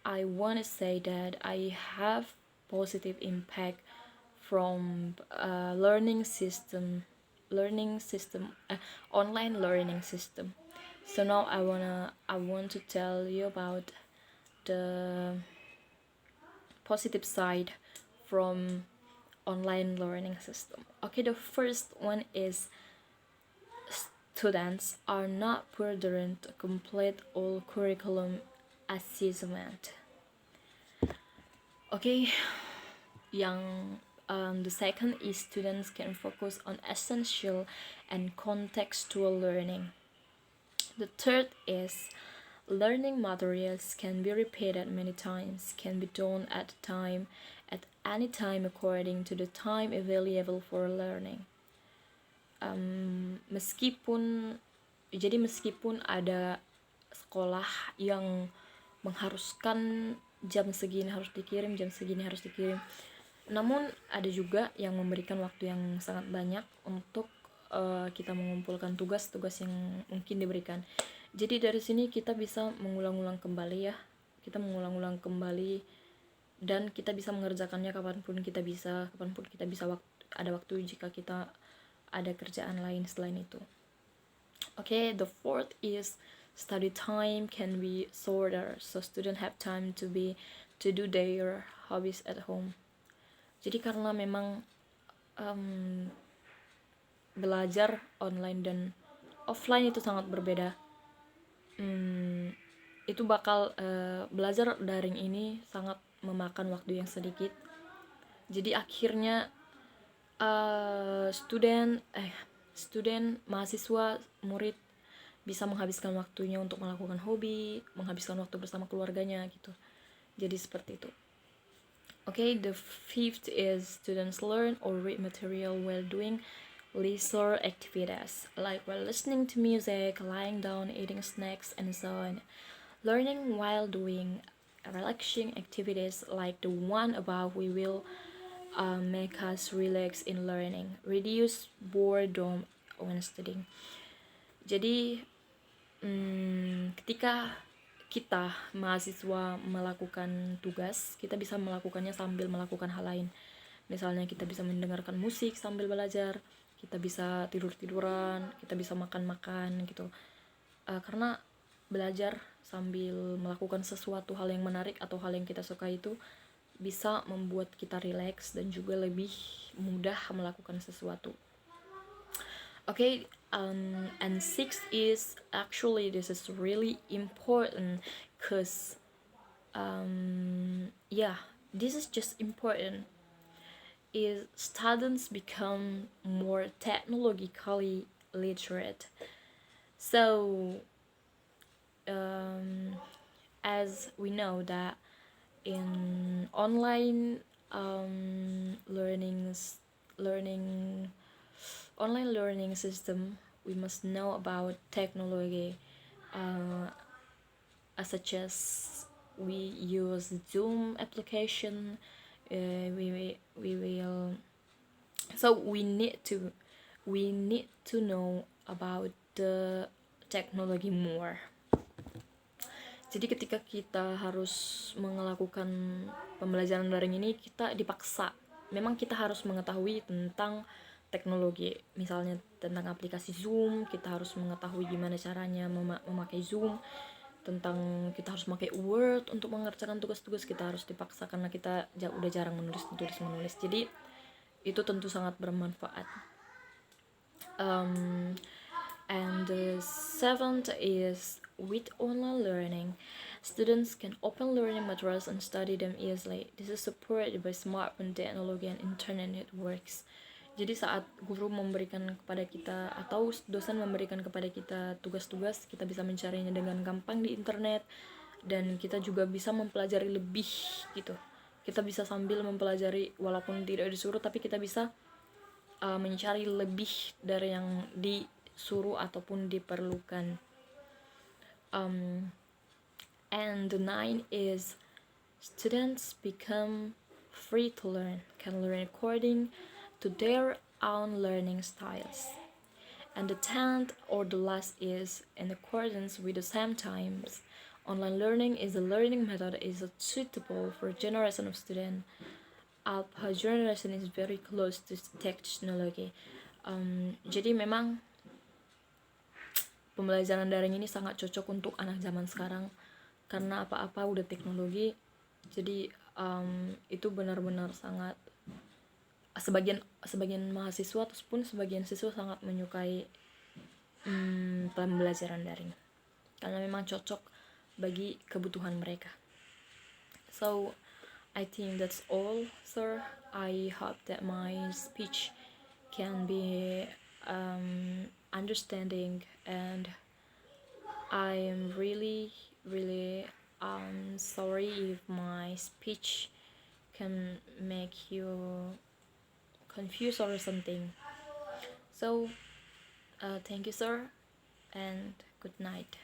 I want to say that I have positive impact from learning system, online learning system. So now I want to tell you about the positive side from online learning system. Okay, the first one is students are not burdened to complete all curriculum assessment. Okay, the second is students can focus on essential and contextual learning. The third is learning materials can be repeated many times, can be done at any time according to the time available for learning. Meskipun ada sekolah yang mengharuskan jam segini harus dikirim, namun ada juga yang memberikan waktu yang sangat banyak untuk kita mengumpulkan tugas-tugas yang mungkin diberikan. Jadi dari sini kita bisa mengulang-ulang kembali dan kita bisa mengerjakannya kapanpun kita bisa ada waktu jika kita ada kerjaan lain selain itu. Okay, the fourth is study time can be shorter, so students have time to do their hobbies at home. Jadi karena memang belajar online dan offline itu sangat berbeda, itu bakal belajar daring ini sangat memakan waktu yang sedikit. Jadi akhirnya mahasiswa, murid bisa menghabiskan waktunya untuk melakukan hobi, menghabiskan waktu bersama keluarganya gitu. Jadi seperti itu. Okay, the fifth is students learn or read material while doing leisure activities, like while listening to music, lying down, eating snacks, and so on. Learning while doing relaxing activities like the one above will make us relax in learning, reduce boredom when studying. Jadi ketika kita mahasiswa melakukan tugas, kita bisa melakukannya sambil melakukan hal lain. Misalnya kita bisa mendengarkan musik sambil belajar, kita bisa tidur-tiduran, kita bisa makan-makan gitu. Karena belajar sambil melakukan sesuatu hal yang menarik atau hal yang kita suka itu bisa membuat kita rileks dan juga lebih mudah melakukan sesuatu. Okay, and sixth is actually this is really important because this is just important is students become more technologically literate. So as we know that in online learning system, we must know about technology, such as we use Zoom application. We need to know about the technology more. Jadi ketika kita harus melakukan pembelajaran daring ini, kita dipaksa. Memang kita harus mengetahui tentang teknologi, misalnya tentang aplikasi Zoom, kita harus mengetahui gimana caranya memakai Zoom, tentang kita harus memakai Word untuk mengerjakan tugas-tugas, kita harus dipaksa karena kita udah jarang menulis. Jadi itu tentu sangat bermanfaat. And the seventh is with online learning, students can open learning materials and study them easily. This is supported by smartphone technology and internet networks. Jadi saat guru memberikan kepada kita atau dosen memberikan kepada kita tugas-tugas, kita bisa mencarinya dengan gampang di internet dan kita juga bisa mempelajari lebih gitu. Kita bisa sambil mempelajari walaupun tidak disuruh, tapi kita bisa mencari lebih dari yang disuruh ataupun diperlukan. And the nine is students become free to learn, can learn according to their own learning styles. And the 10th or the last is in accordance with the same times Online learning is a learning method is suitable for generation of student. Alpha generation is very close to technology. Jadi memang pembelajaran daring ini sangat cocok untuk anak zaman sekarang karena apa-apa udah teknologi. Jadi itu benar-benar sangat sebagian mahasiswa ataupun sebagian siswa sangat menyukai pembelajaran daring karena memang cocok bagi kebutuhan mereka. So I think that's all, sir. I hope that my speech can be understanding, and I am really sorry if my speech can make you confused or something. So thank you, sir, and good night.